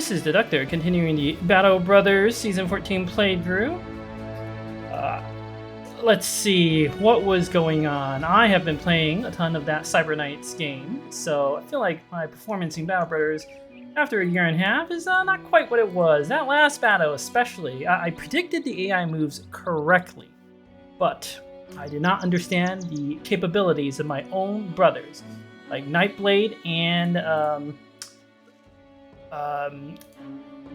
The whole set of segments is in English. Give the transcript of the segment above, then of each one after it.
This is Deductor, continuing the Battle Brothers Season 14 playthrough. Let's see what was going on. I have been playing a ton of that Cyberknights game, so I feel like my performance in Battle Brothers after a year and a half is not quite what it was. That last battle especially, I predicted the AI moves correctly, but I did not understand the capabilities of my own brothers, like Nightblade and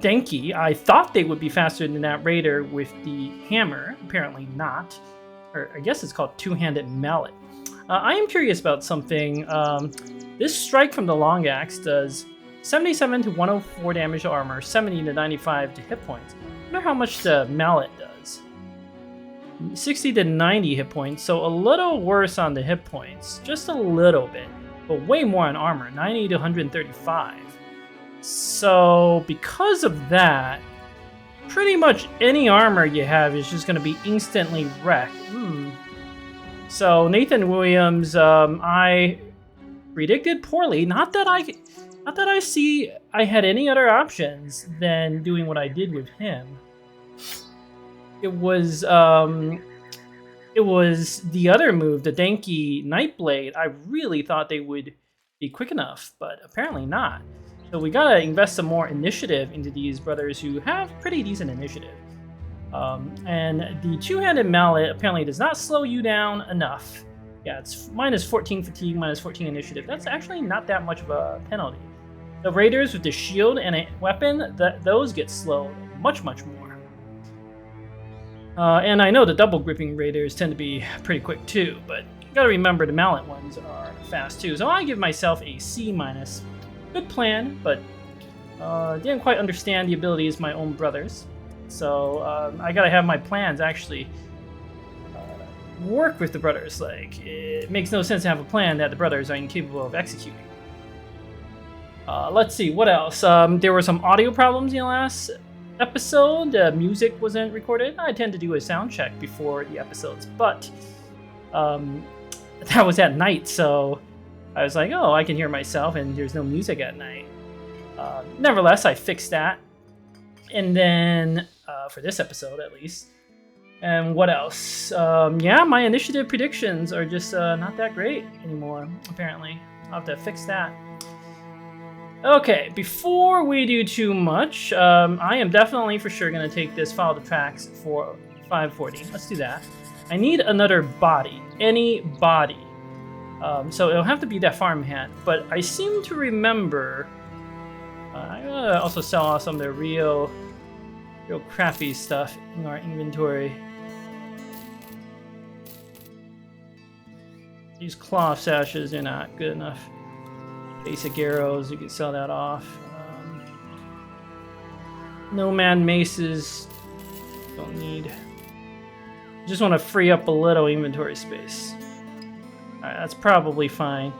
Denki. I thought they would be faster than that Raider with the hammer. Apparently not. Or I guess it's called two-handed mallet. I am curious about something. This strike from the long axe does 77 to 104 damage to armor, 70 to 95 to hit points. I wonder how much the mallet does. 60 to 90 hit points, so a little worse on the hit points. Just a little bit, but way more on armor, 90 to 135. So because of that, pretty much any armor you have is just going to be instantly wrecked. So Nathan Williams, I predicted poorly. Not that I see I had any other options than doing what I did with him. It was the other move, the Denki Nightblade. I really thought they would be quick enough, but apparently not. So we gotta invest some more initiative into these brothers who have pretty decent initiative. And the two-handed mallet apparently does not slow you down enough. Yeah, it's minus 14 fatigue, minus 14 initiative. That's actually not that much of a penalty. The raiders with the shield and a weapon, those get slowed much more. And I know the double gripping raiders tend to be pretty quick too, but you gotta remember the mallet ones are fast too. So I give myself a C-. Good plan, but didn't quite understand the abilities of my own brothers. So I gotta have my plans actually work with the brothers. Like, it makes no sense to have a plan that the brothers are incapable of executing. Let's see, what else? There were some audio problems in the last episode. Music wasn't recorded. I tend to do a sound check before the episodes, but that was at night, so I was like, oh, I can hear myself and there's no music at night. Nevertheless, I fixed that. And then, for this episode at least. And what else? Yeah, my initiative predictions are just not that great anymore, apparently. I'll have to fix that. Okay, before we do too much, I am definitely for sure going to take this Follow the Tracks for 540. Let's do that. I need another body. Any body. So it'll have to be that farmhand, but I seem to remember I gotta also sell off some of the real crappy stuff in our inventory. These cloth sashes are not good enough. Basic arrows, you can sell that off. Nomad maces, don't need. Just want to free up a little inventory space. Alright, that's probably fine.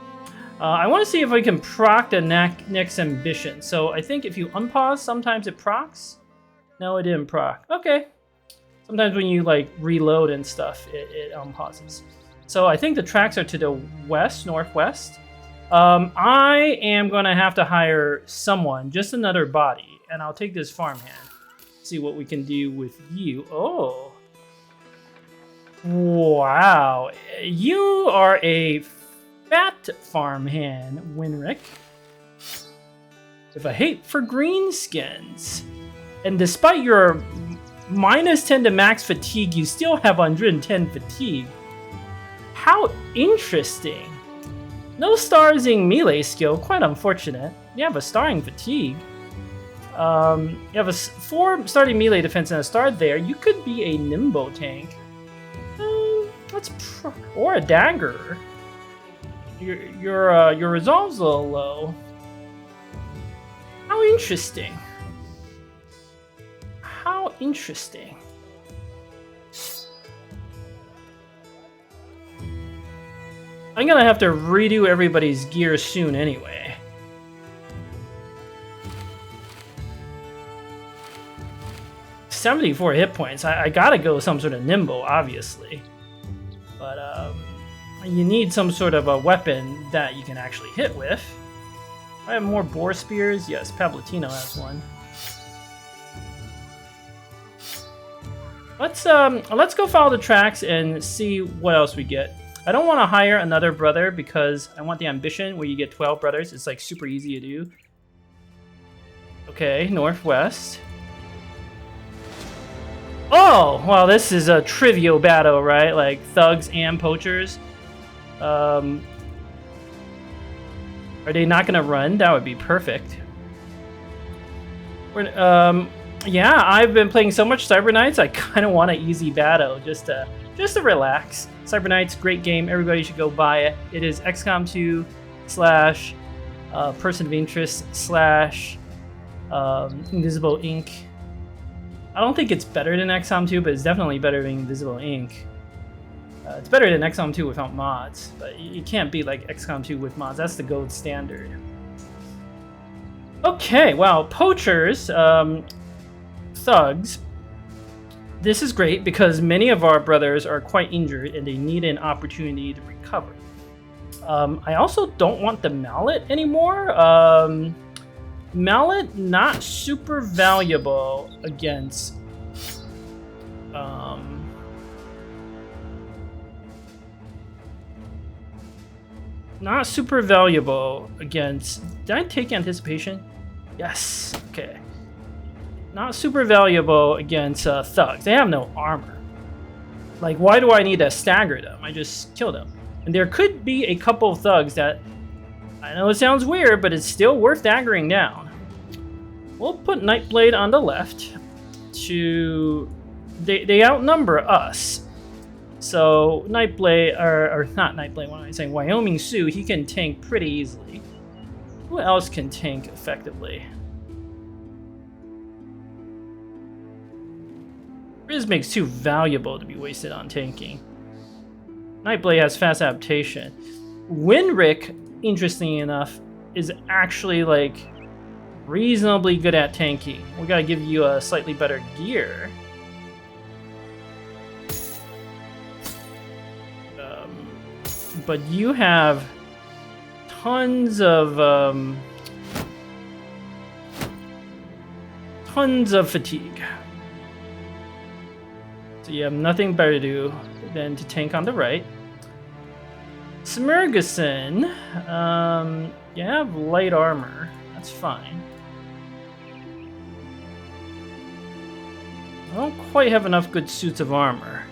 I want to see if I can proc the next ambition. So I think if you unpause, sometimes it procs. No, it didn't proc. Okay. Sometimes when you like reload and stuff, it unpauses. So I think the tracks are to the west, northwest. I am going to have to hire someone, just another body, and I'll take this farmhand. See what we can do with you. Oh. Wow, you are a fat farmhand, Winrick. With a hate for greenskins. And despite your minus 10 to max fatigue, you still have 110 fatigue. How interesting. No stars in melee skill, quite unfortunate. You have a star in fatigue. You have a 4 starting melee defense and a star there. You could be a Nimbo tank. Or a dagger. Your resolve's a little low. How interesting. How interesting. I'm gonna have to redo everybody's gear soon anyway. $74 hit points. I gotta go with some sort of Nimbo, obviously. But you need some sort of a weapon that you can actually hit with. I have more boar spears. Yes, Pablatino has one. Let's go follow the tracks and see what else we get. I don't want to hire another brother because I want the ambition where you get 12 brothers. It's like super easy to do. Okay, northwest. Oh, well, this is a trivial battle, right? Like thugs and poachers. Are they not gonna run? That would be perfect. Yeah, I've been playing so much Cyberknights. I kind of want an easy battle, just to relax. Cyberknights, great game. Everybody should go buy it. It is XCOM 2 / Person of Interest / Invisible Ink. I don't think it's better than XCOM 2, but it's definitely better than Invisible Ink. It's better than XCOM 2 without mods, but you can't beat like XCOM 2 with mods. That's the gold standard. Okay, well, poachers, thugs. This is great because many of our brothers are quite injured and they need an opportunity to recover. I also don't want the mallet anymore. Mallet, not super valuable against... not super valuable against... Did I take anticipation? Yes. Okay. Not super valuable against thugs. They have no armor. Like, why do I need to stagger them? I just kill them. And there could be a couple of thugs that... I know it sounds weird, but it's still worth daggering down. We'll put Nightblade on the left to... They outnumber us. So Nightblade, or not Nightblade, what am I saying? Wyoming Sue, he can tank pretty easily. Who else can tank effectively? Prismic's too valuable to be wasted on tanking. Nightblade has fast adaptation. Winrick, interestingly enough, is actually like reasonably good at tanking. We gotta give you a slightly better gear. But you have tons of fatigue. So you have nothing better to do than to tank on the right. Smergeson, you have light armor. That's fine. I don't quite have enough good suits of armor.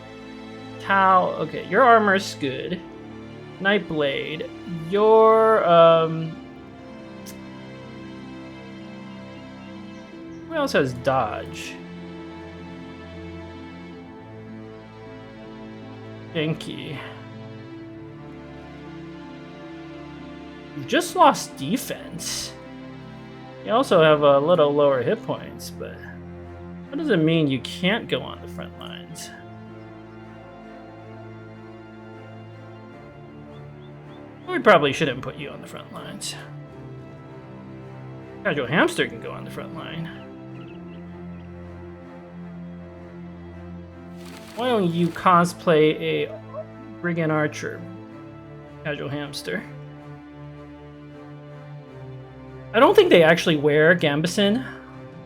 Tau, okay, your armor's good. Nightblade, your who else has dodge? Genki. You've just lost defense. You also have a little lower hit points, but that doesn't mean you can't go on the front lines. We probably shouldn't put you on the front lines. Casual Hamster can go on the front line. Why don't you cosplay a Brigand Archer, Casual Hamster? I don't think they actually wear Gambison.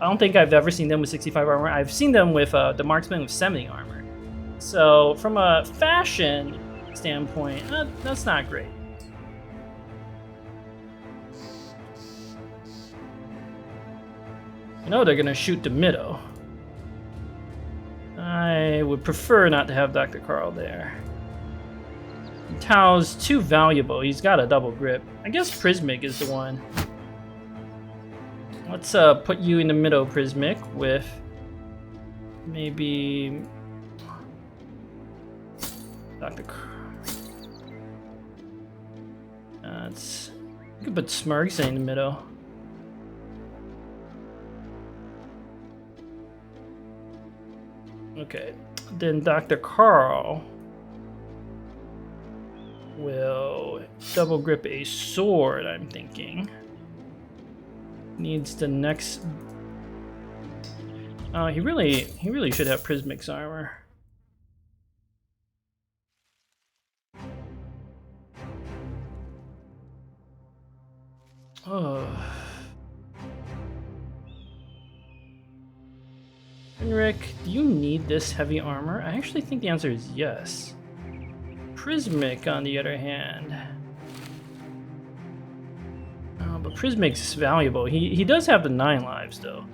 I don't think I've ever seen them with 65 armor. I've seen them with the Marksman with 70 armor. So from a fashion standpoint, that's not great. You know they're gonna shoot the middle. I would prefer not to have Dr. Carl there. Tao's too valuable. He's got a double grip. I guess Prismic is the one. Let's put you in the middle, Prismic, with maybe Dr. You could put Smergson in the middle. Okay, then Dr. Carl will double grip a sword, I'm thinking. Needs the next... he really should have Prismic's armor. Oh. Henrik, do you need this heavy armor? I actually think the answer is yes. Prismic, on the other hand. Oh, but Prismic's valuable. He does have the 9 lives, though.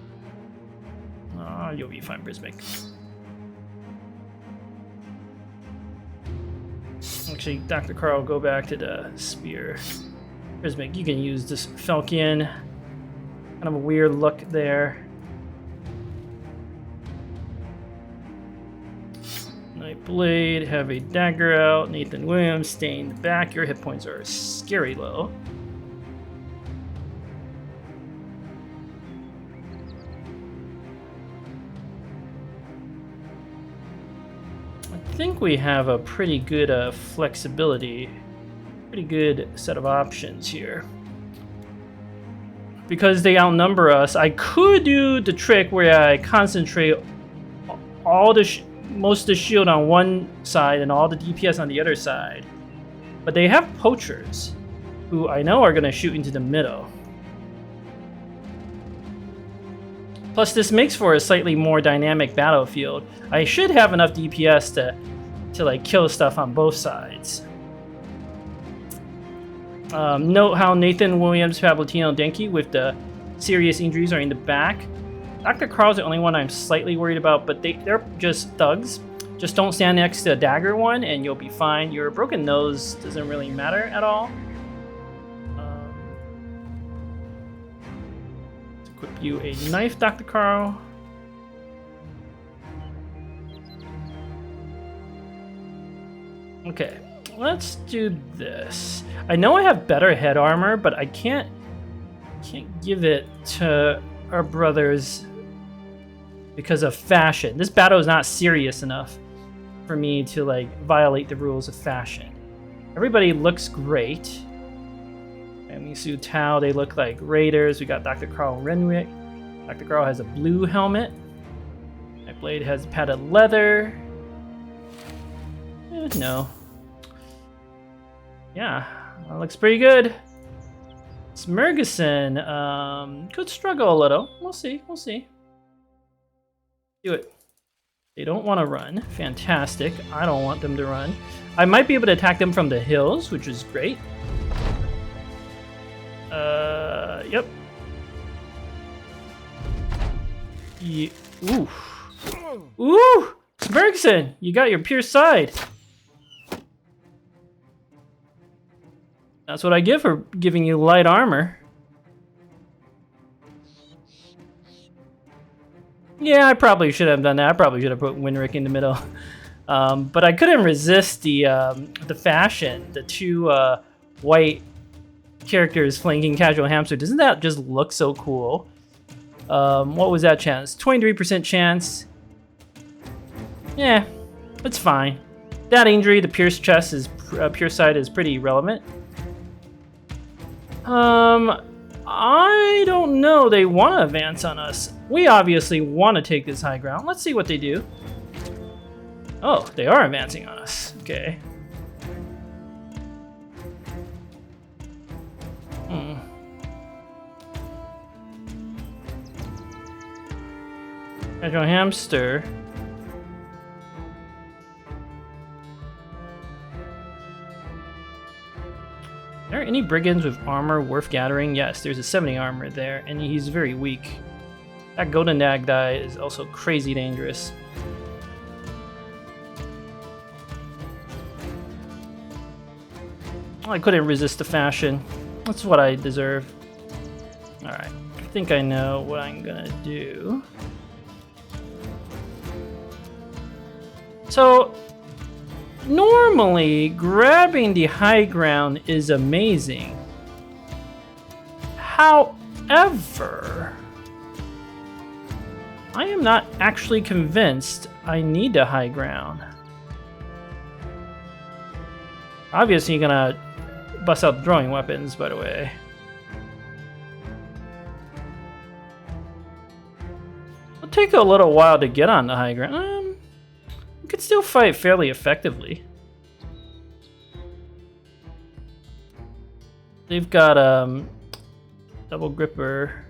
Oh, you'll be fine, Prismic. Actually, Dr. Carl, go back to the spear. Prismic, you can use this Falcon. Kind of a weird look there. Blade, have a dagger out. Nathan Williams, stay in the back. Your hit points are scary low. I think we have a pretty good flexibility, pretty good set of options here. Because they outnumber us, I could do the trick where I concentrate all the most of the shield on one side and all the DPS on the other side. But they have poachers, who I know are going to shoot into the middle. Plus, this makes for a slightly more dynamic battlefield. I should have enough DPS to like kill stuff on both sides. Note how Nathan Williams, Pablo Denki with the serious injuries are in the back. Dr. Carl's the only one I'm slightly worried about, but they're just thugs. Just don't stand next to a dagger one and you'll be fine. Your broken nose doesn't really matter at all. Let's equip you a knife, Dr. Carl. Okay, let's do this. I know I have better head armor, but I can't give it to our brothers because of fashion. This battle is not serious enough for me to like violate the rules of fashion. Everybody looks great. Family Su Tao, they look like raiders. We got Dr. Carl Renwick. Dr. Carl has a blue helmet. My blade has padded leather. No. Yeah, that looks pretty good. Smurgeson could struggle a little. We'll see. We'll see. Do it. They don't want to run. Fantastic. I don't want them to run. I might be able to attack them from the hills, which is great. Yep. Ooh. Ooh! Smurgeson, you got your pierced side. That's what I give for giving you light armor. Yeah, I probably should have done that. I probably should have put Winrick in the middle. But I couldn't resist the fashion. The two white characters flanking Casual Hamster. Doesn't that just look so cool? What was that chance? 23% chance. Yeah, it's fine. That injury, the pierced chest, pierced side is pretty relevant. I don't know. They want to advance on us. We obviously want to take this high ground. Let's see what they do. Oh, they are advancing on us. Okay. Casual Hamster. Are there any brigands with armor worth gathering? Yes, there's a 70 armor there, and he's very weak. That golden dag guy is also crazy dangerous. I couldn't resist the fashion. That's what I deserve. Alright, I think I know what I'm gonna do. So, normally, grabbing the high ground is amazing. However, I am not actually convinced I need the high ground. Obviously, you're gonna bust out throwing weapons, by the way. It'll take a little while to get on the high ground. We could still fight fairly effectively. They've got double gripper.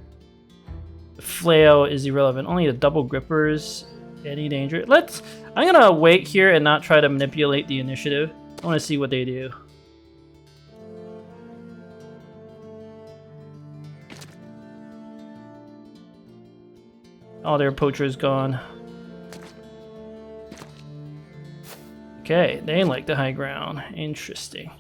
The flail is irrelevant. Only the double grippers. Any danger? I'm gonna wait here and not try to manipulate the initiative. I want to see what they do. All their poachers gone. Okay, they like the high ground. Interesting.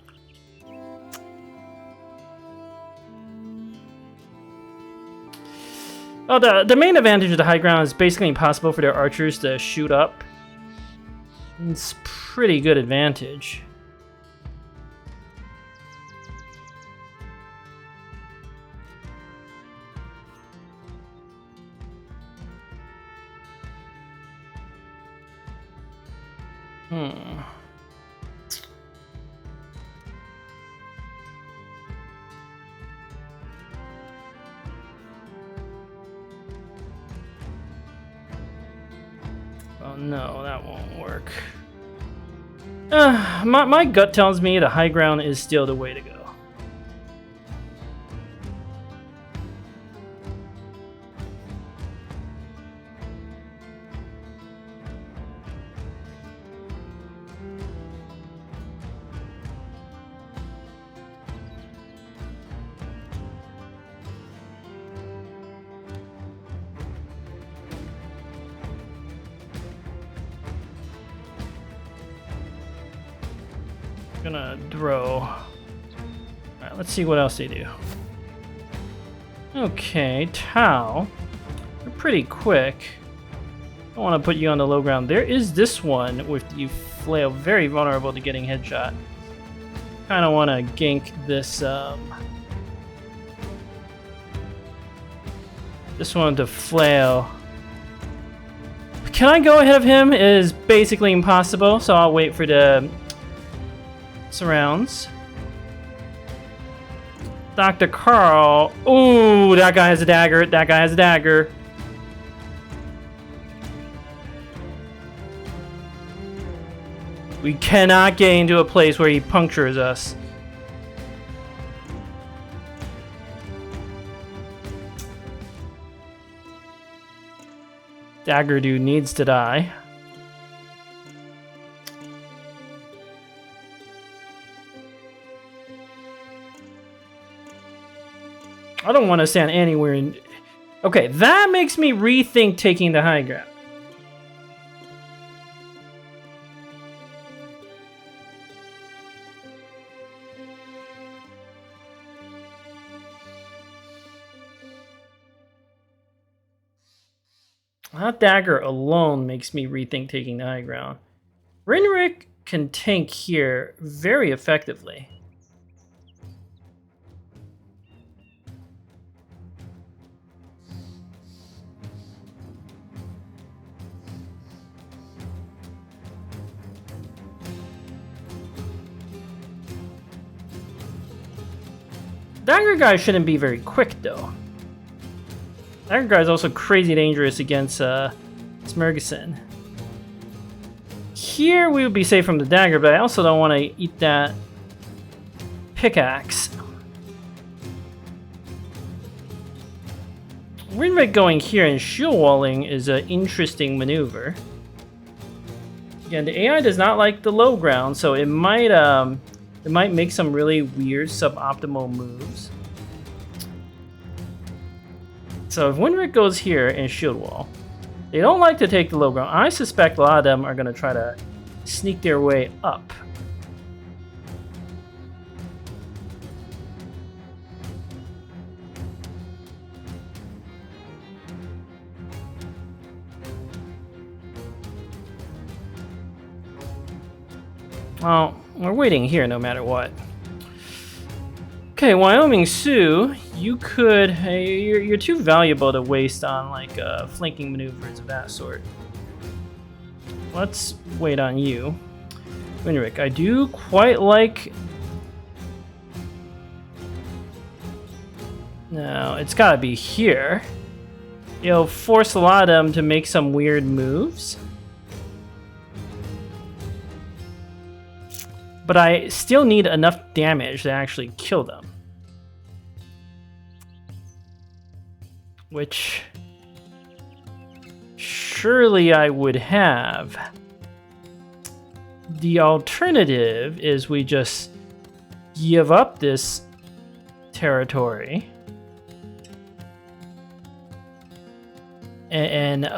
Oh, the main advantage of the high ground is basically impossible for their archers to shoot up. It's pretty good advantage. Oh no, that won't work. My gut tells me the high ground is still the way to go. Gonna throw. Alright, let's see what else they do. Okay, Tau. They're pretty quick. I want to put you on the low ground. There is this one with the flail, very vulnerable to getting headshot. Kind of want to gank this. This one with the flail. Can I go ahead of him? It is basically impossible, so I'll wait for the surrounds. Dr. Carl. Ooh, that guy has a dagger. That guy has a dagger. We cannot get into a place where he punctures us. Dagger dude needs to die. I don't want to stand anywhere in... Okay, that makes me rethink taking the high ground. That dagger alone makes me rethink taking the high ground. Rinrik can tank here very effectively. Dagger guy shouldn't be very quick though. Dagger guy is also crazy dangerous against Smergison. Here we would be safe from the dagger, but I also don't want to eat that pickaxe. Rinrik going here and shield walling is an interesting maneuver. Again, the AI does not like the low ground, so it might make some really weird suboptimal moves. So if Winrick goes here and shield wall, they don't like to take the low ground. I suspect a lot of them are going to try to sneak their way up. Well, we're waiting here no matter what. Okay, Wyoming Sioux, you could... you're too valuable to waste on like flanking maneuvers of that sort. Let's wait on you. Winrick, I do quite like... No, it's gotta be here. It'll force a lot of them to make some weird moves. But I still need enough damage to actually kill them. Which surely I would have. The alternative is we just give up this territory and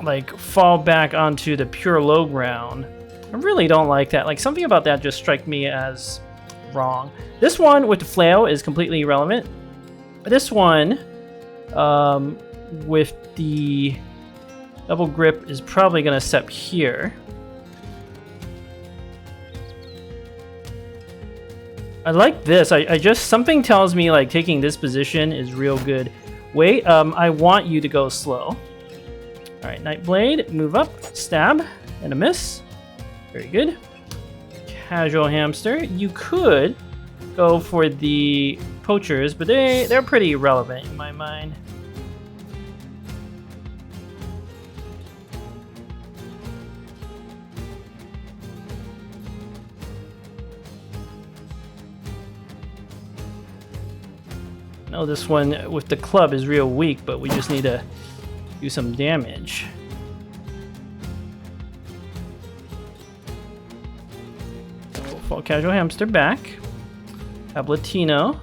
like fall back onto the pure low ground. I really don't like that. Like, something about that just strikes me as wrong. This one with the flail is completely irrelevant. This one with the double grip is probably going to step here. I like this. I just, something tells me like taking this position is real good. Wait, I want you to go slow. All right, Nightblade, move up, stab, and a miss. Very good. Casual Hamster. You could go for the poachers, but they're pretty irrelevant in my mind. No, this one with the club is real weak, but we just need to do some damage. We'll fall Casual Hamster back. Ablatino.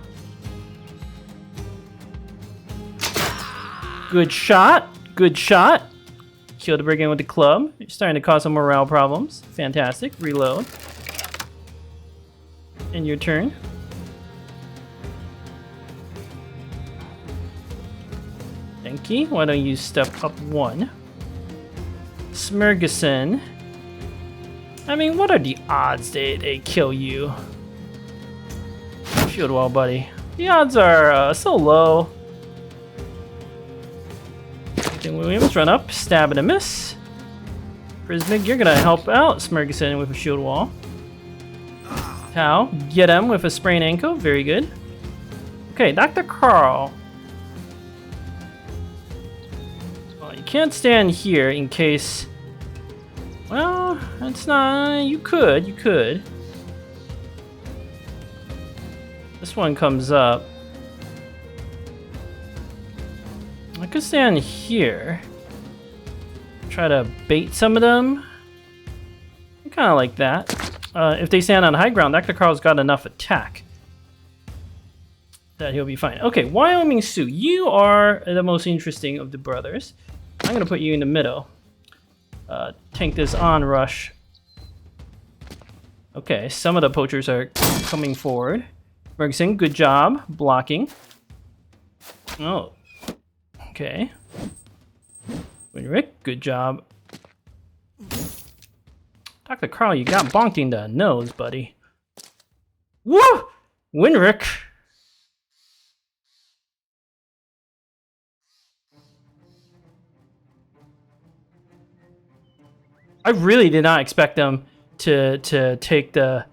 Good shot. Good shot. Kill the brigand with the club. You're starting to cause some morale problems. Fantastic. Reload. And your turn. Denki, why don't you step up one? Smurgason. I mean, what are the odds they kill you? Shield wall, buddy. The odds are so low. Nathan Williams, run up, stab and a miss. Prismic, you're gonna help out Smurgason with a shield wall. Tau, get him with a sprained ankle. Very good. Okay, Dr. Carl. Well, you can't stand here in case. Well, it's not. You could. This one comes up. I could stand here. Try to bait some of them. Kind of like that. If they stand on high ground, Dr. Carl's got enough attack that he'll be fine. Okay, Wyoming Sioux, you are the most interesting of the brothers. I'm gonna put you in the middle. Tank this onrush. Okay, some of the poachers are coming forward. Ferguson, good job blocking. Oh, okay. Winrick, good job. Dr. Carl, you got bonked in the nose, buddy. Woo! Winrick. I really did not expect them to take the.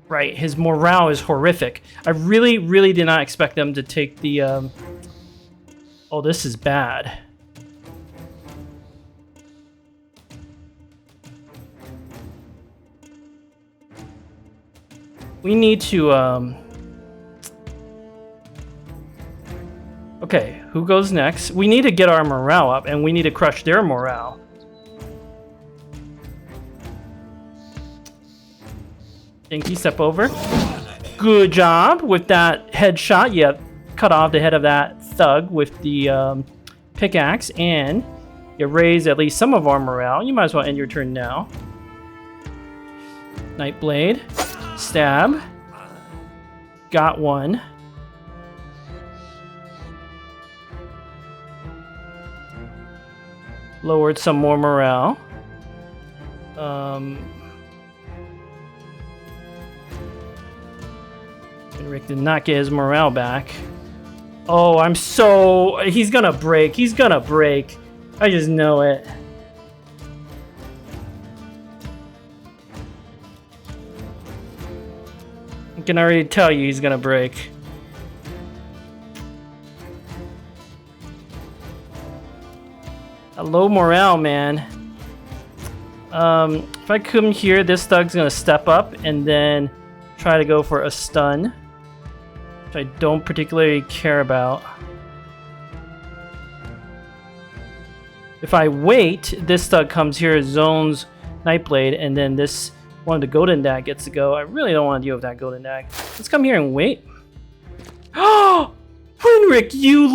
Right, his morale is horrific. I really did not expect them to take the. Oh, this is bad. We need to. Okay, who goes next? We need to get our morale up, and we need to crush their morale. Dinky, step over. Good job with that headshot. Yeah, cut off the head of that thug with the pickaxe, and you raise at least some of our morale. You might as well end your turn now. Nightblade. Stab. Got one. Lowered some more morale. Rick did not get his morale back. Oh, I'm so... He's gonna break. He's gonna break. I just know it. I can already tell you he's gonna break. A low morale, man. If I come here, this thug's gonna step up and then try to go for a stun. which I don't particularly care about. If I wait, this thug comes here, zones Nightblade, and then this one of the Golden Dag gets to go. I really don't want to deal with that Golden Dag. Let's come here and wait. Oh! Henrik, you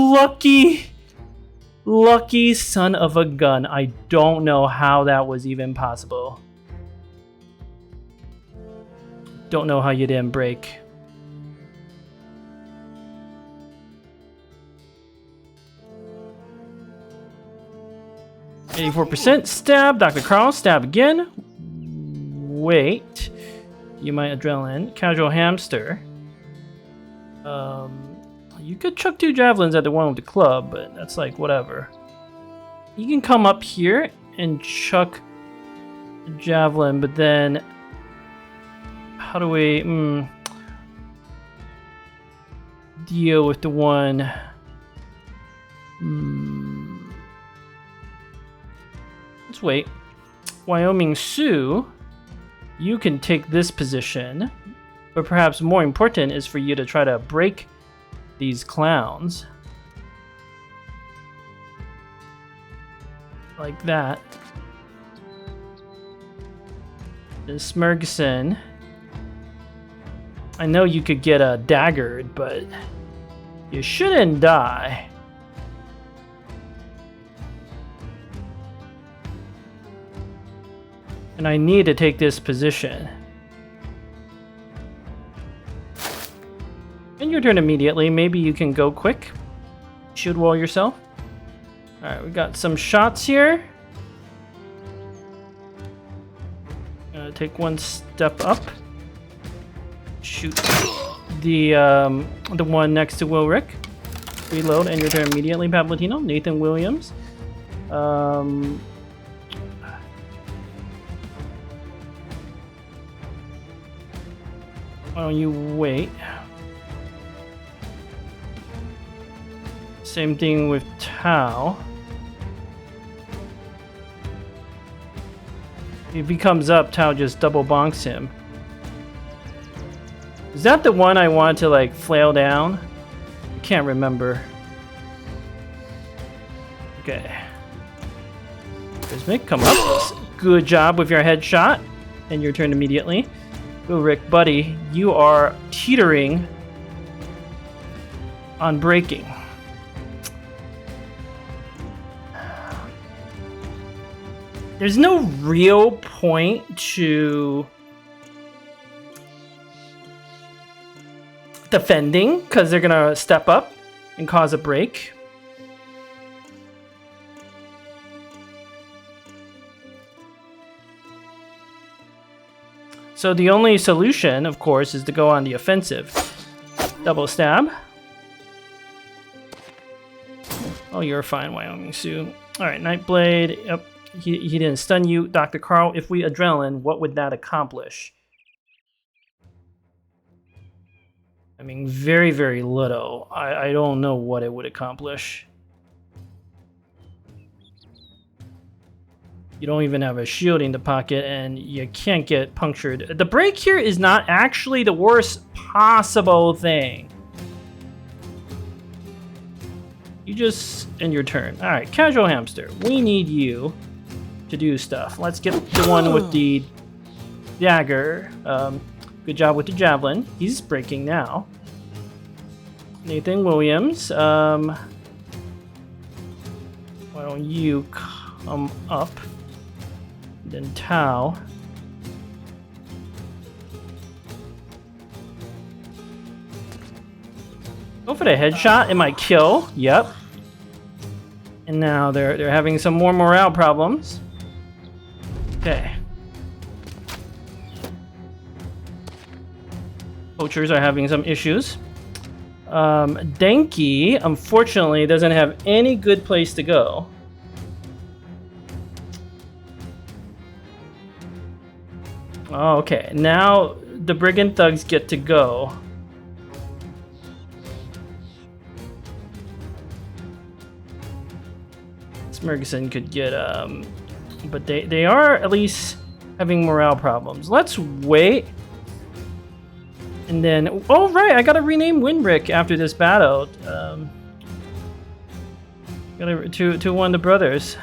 lucky son of a gun. I don't know how that was even possible. Don't know how you didn't break. %. Stab. Dr. Carl. Stab again. Wait. You might adrenaline. Casual hamster. You could chuck 2 javelins at the one with the club, but that's like whatever. You can come up here and chuck a javelin, but then how do we deal with the one? Let's wait. Wyoming Sioux, you can take this position, but perhaps more important is for you to try to break these clowns. Like that. This Smergson, I know you could get a daggered, but you shouldn't die. And I need to take this position. And your turn immediately. Maybe you can go quick. Shield wall yourself. Alright, we got some shots here. Take one step up. Shoot the one next to Wilrick. Reload and your turn immediately, Pablatino. Nathan Williams. Why don't you wait? Same thing with Tau. If he comes up, Tau just double bonks him. Is that the one I want to like flail down? I can't remember. Okay. Prismic, come up. Good job with your headshot. And your turn immediately. Go, Rick, buddy. You are teetering on breaking. There's no real point to defending because they're gonna step up and cause a break. So the only solution, of course, is to go on the offensive. Double stab. Oh, you're fine, Wyoming Sioux. Alright, Nightblade. Yep. He didn't stun you. Dr. Carl, if we adrenaline, what would that accomplish? I mean, very, very little. I don't know what it would accomplish. You don't even have a shield in the pocket, and you can't get punctured. The break here is not actually the worst possible thing. You just end your turn. Alright, Casual Hamster. We need you to do stuff. Let's get the one with the dagger. Good job with the javelin. He's breaking now. Nathan Williams. Why don't you come up? Then Tau. Go for the headshot. It might kill. Yep. And now they're having some more morale problems. Okay. Poachers are having some issues. Denki, unfortunately, doesn't have any good place to go. Oh, okay, now the brigand thugs get to go. Smergson could get, but they are at least having morale problems. Let's wait. And then, oh right, I gotta rename Winrick after this battle. To one of the brothers.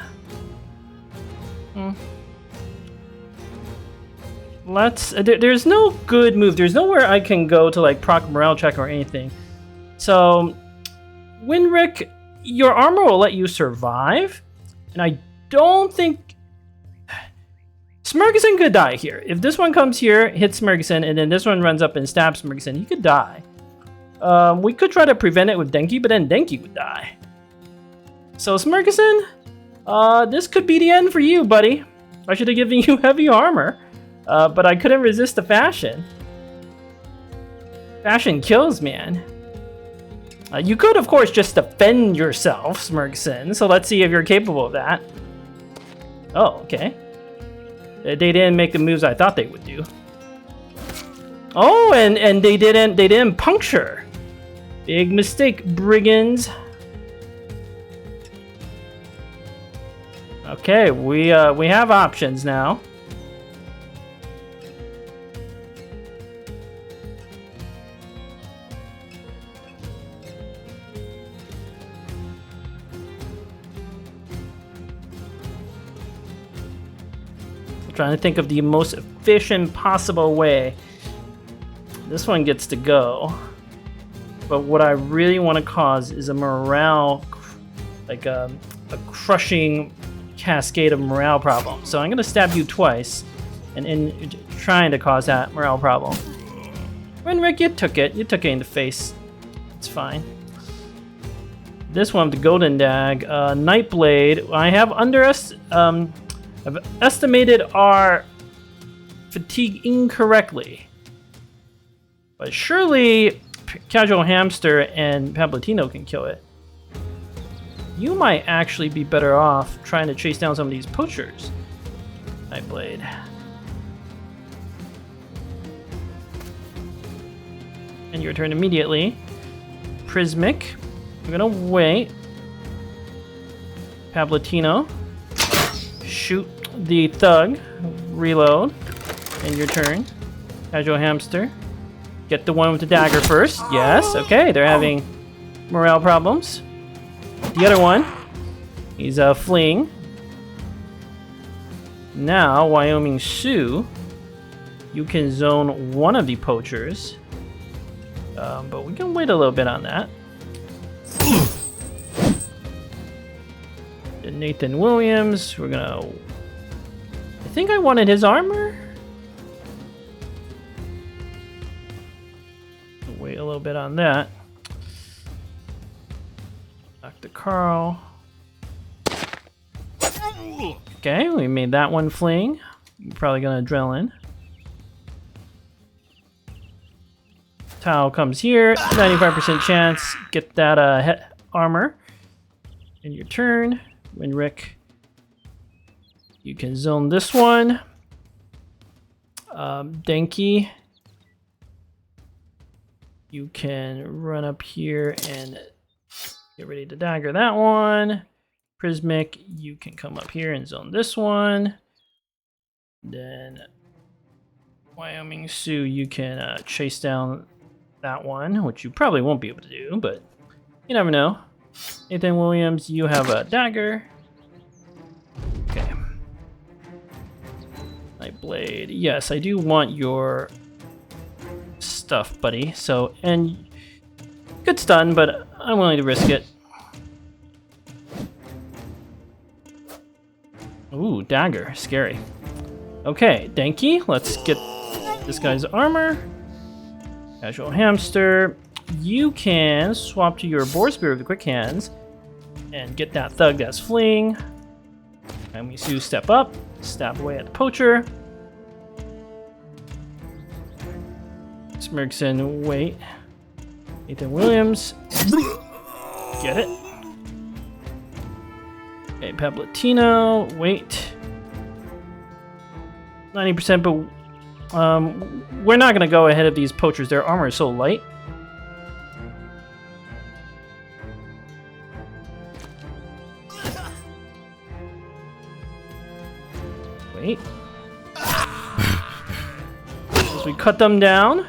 There's no good move. There's nowhere I can go to like proc morale check or anything. So, Winrick, your armor will let you survive, and I don't think Smurgison could die here. If this one comes here, hits Smurgison, and then this one runs up and stabs Smurgison, he could die. We could try to prevent it with Denki, but then Denki would die. So Smurgison, this could be the end for you, buddy. I should have given you heavy armor, but I couldn't resist the fashion. Fashion kills, man. You could, of course, just defend yourself, Smurgison, so let's see if you're capable of that. Oh, okay. They didn't make the moves I thought they would do. Oh, and they didn't puncture. Big mistake, brigands. Okay, we have options now. Trying to think of the most efficient possible way. This one gets to go. But what I really want to cause is a morale, like a crushing cascade of morale problems. So I'm going to stab you twice, and in trying to cause that morale problem. Winrick, you took it in the face. It's fine. This one with the Golden Dag, Nightblade. I have I've estimated our fatigue incorrectly. But surely Casual Hamster and Pablatino can kill it. You might actually be better off trying to chase down some of these poachers. Nightblade. And your turn immediately. Prismic. I'm gonna wait. Pablatino. Shoot the thug. Reload. And your turn. Casual Hamster. Get the one with the dagger first. Yes, okay, they're having morale problems. The other one, he's fleeing. Now, Wyoming Sioux, you can zone one of the poachers. But we can wait a little bit on that. Nathan Williams, we're gonna... I think I wanted his armor. Wait a little bit on that. Dr. Carl. Okay, we made that one fleeing. You're probably gonna adrenaline. Tao comes here. 95% chance. Get that armor. In your turn. Winrick. You can zone this one. Denki. You can run up here and get ready to dagger that one. Prismic, you can come up here and zone this one. Then Wyoming Sioux, you can chase down that one, which you probably won't be able to do, but you never know. Nathan Williams, you have a dagger. Okay. Nightblade, yes, I do want your stuff, buddy. So, and good stun, but I'm willing to risk it. Ooh, dagger, scary. Okay, Denki, let's get this guy's armor. Casual Hamster, you can swap to your Boar Spear with the quick hands and get that thug that's fleeing. And we see step up, stab away at the poacher. Smurgson, wait. Nathan Williams. Get it. Okay, Pablatino, wait. 90%, but we're not gonna go ahead of these poachers. Their armor is so light. Wait. As we cut them down.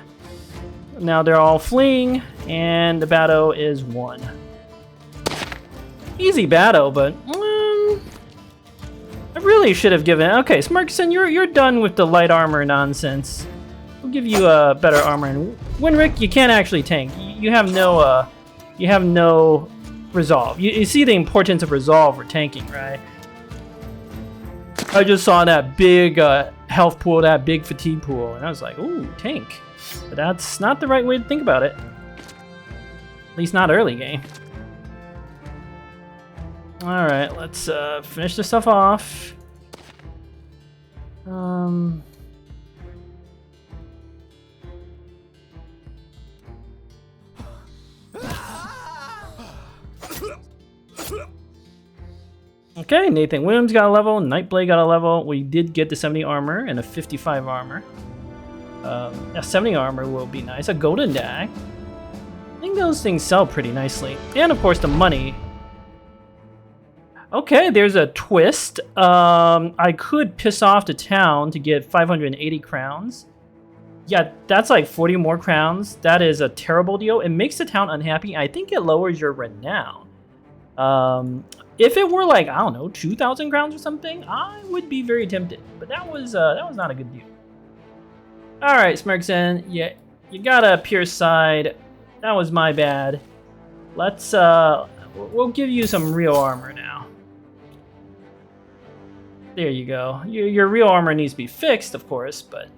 Now they're all fleeing, and the battle is won. Easy battle, but I really should have given. Okay, Smarkson, you're done with the light armor nonsense. We'll give you better armor. And Winrick, you can't actually tank. You have no resolve. You see the importance of resolve for tanking, right? I just saw that big health pool, that big fatigue pool, and I was like, ooh, tank. But that's not the right way to think about it. At least not early game. Alright, let's finish this stuff off. Okay, Nathan Williams got a level, Nightblade got a level. We did get the 70 armor and a 55 armor. A 70 armor will be nice. A golden dag. I think those things sell pretty nicely. And of course the money. Okay, there's a twist. I could piss off the town to get 580 crowns. Yeah, that's like 40 more crowns. That is a terrible deal. It makes the town unhappy. I think it lowers your renown. If it were like, I don't know, 2,000 crowns or something, I would be very tempted. But that was not a good deal. All right, Smirkson, yeah, you got a pure side. That was my bad. Let's we'll give you some real armor now. There you go. Your real armor needs to be fixed, of course, but.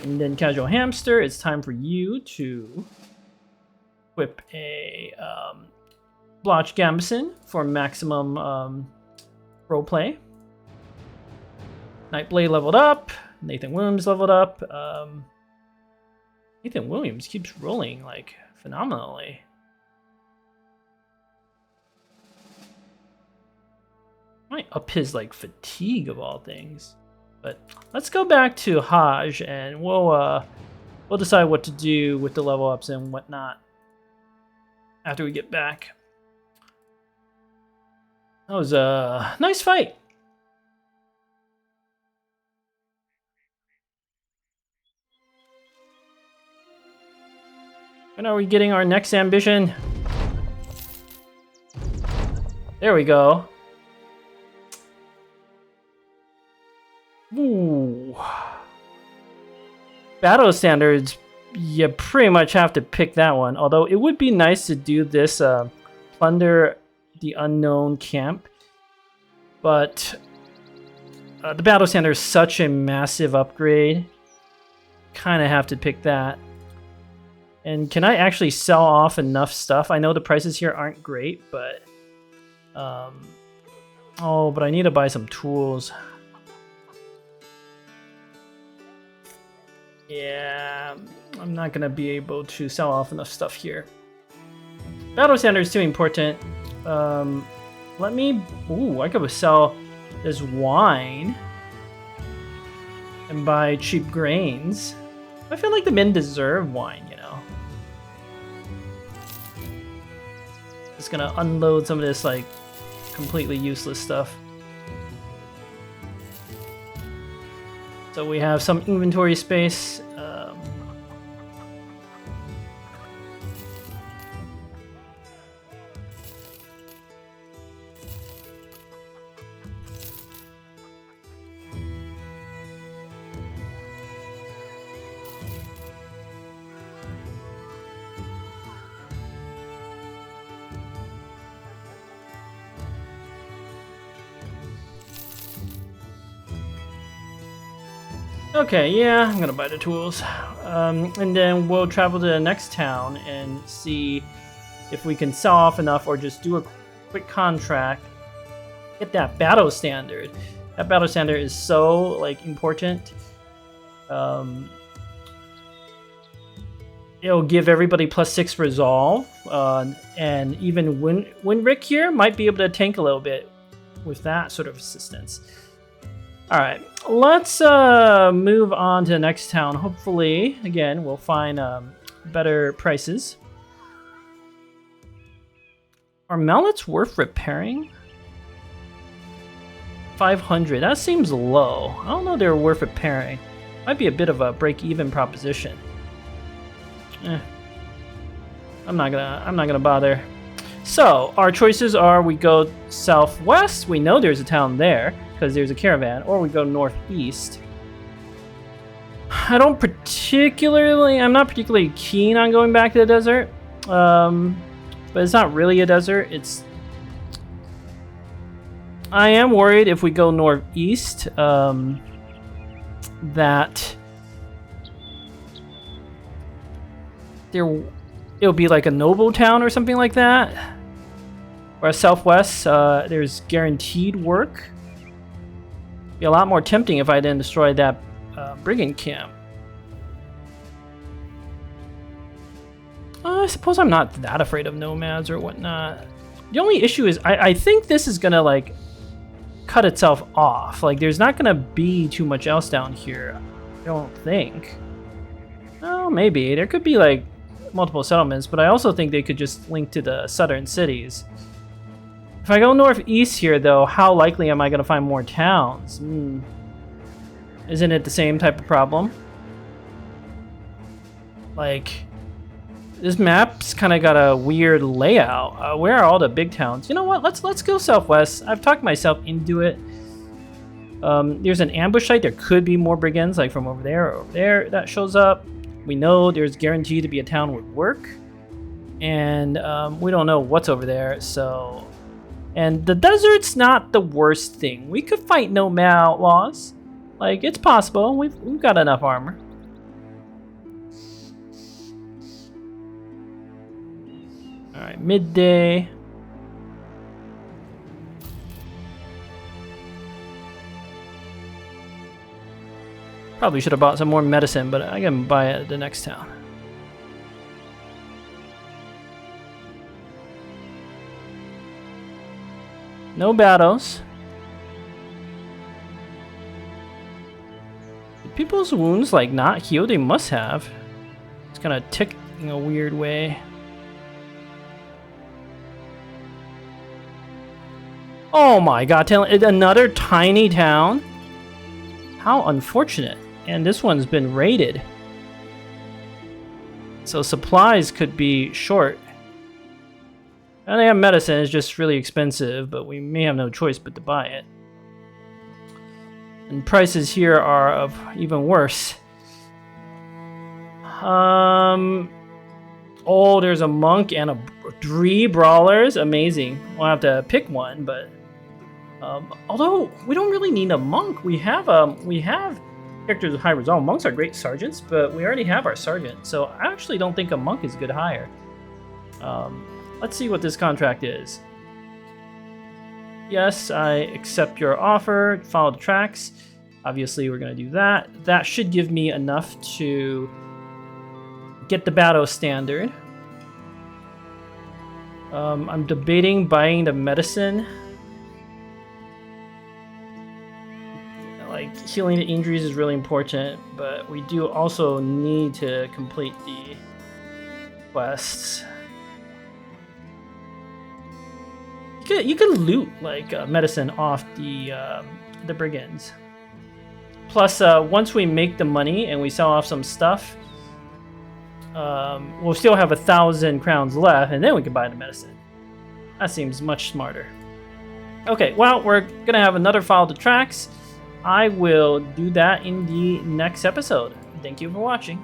And then Casual Hamster, it's time for you to equip a Blotch Gambison for maximum roleplay. Nightblade leveled up. Nathan Williams leveled up. Nathan Williams keeps rolling like phenomenally. Might up his like fatigue of all things. But let's go back to Haj and we'll decide what to do with the level ups and whatnot after we get back. That was a nice fight. When are we getting our next ambition? There we go. Ooh. Battle standards, you pretty much have to pick that one. Although it would be nice to do this plunder the unknown camp. But the battle standard is such a massive upgrade. Kind of have to pick that. And can I actually sell off enough stuff? I know the prices here aren't great, but oh, but I need to buy some tools. Yeah, I'm not gonna be able to sell off enough stuff here. Battle standard is too important. Let me. Ooh, I could sell this wine and buy cheap grains. I feel like the men deserve wine, you know. Just gonna unload some of this like completely useless stuff. So we have some inventory space. Okay, yeah, I'm gonna buy the tools. And then we'll travel to the next town and see if we can sell off enough or just do a quick contract. Get that battle standard. That battle standard is so, like, important. It'll give everybody +6 resolve. And even Winrick here might be able to tank a little bit with that sort of assistance. Alright, let's move on to the next town. Hopefully, again, we'll find better prices. Are mallets worth repairing? 500, that seems low. I don't know if they're worth repairing. Might be a bit of a break-even proposition. I'm not gonna bother. So our choices are: we go southwest. We know there's a town there because there's a caravan, or we go northeast. I'm not particularly keen on going back to the desert, but it's not really a desert. I am worried if we go northeast that it'll be like a noble town or something like that. Or southwest, there's guaranteed work. Be a lot more tempting if I didn't destroy that brigand camp. I suppose I'm not that afraid of nomads or whatnot. The only issue is I think this is gonna like cut itself off. Like there's not gonna be too much else down here. I don't think. Oh, maybe there could be like multiple settlements, but I also think they could just link to the southern cities. If I go northeast here, though, how likely am I going to find more towns? Isn't it the same type of problem? Like, this map's kind of got a weird layout. Where are all the big towns? You know what? Let's go southwest. I've talked myself into it. There's an ambush site. There could be more brigands, like from over there or over there, that shows up. We know there's guaranteed to be a town with work, and we don't know what's over there. So, and the desert's not the worst thing. We could fight nomad outlaws. Like, it's possible. We've got enough armor. All right, midday. Probably should have bought some more medicine, but I can buy it at the next town. No battles. Did people's wounds like not heal? They must have. It's kind of ticking a weird way. Oh my god, another tiny town? How unfortunate. And this one's been raided. So supplies could be short. And they have medicine, it's just really expensive, but we may have no choice but to buy it. And prices here are of even worse. Oh, there's a monk and 3 brawlers. Amazing. We'll have to pick one, but although we don't really need a monk. We have characters with high resolve. Monks are great sergeants, but we already have our sergeant, so I actually don't think a monk is a good hire. Let's see what this contract is. Yes, I accept your offer. Follow the tracks. Obviously, we're going to do that. That should give me enough to get the battle standard. I'm debating buying the medicine. Like, healing the injuries is really important, but we do also need to complete the quests. You could loot like medicine off the brigands. Plus, once we make the money and we sell off some stuff, we'll still have 1,000 crowns left, and then we can buy the medicine. That seems much smarter. Okay, well, we're gonna have another follow the tracks. I will do that in the next episode. Thank you for watching.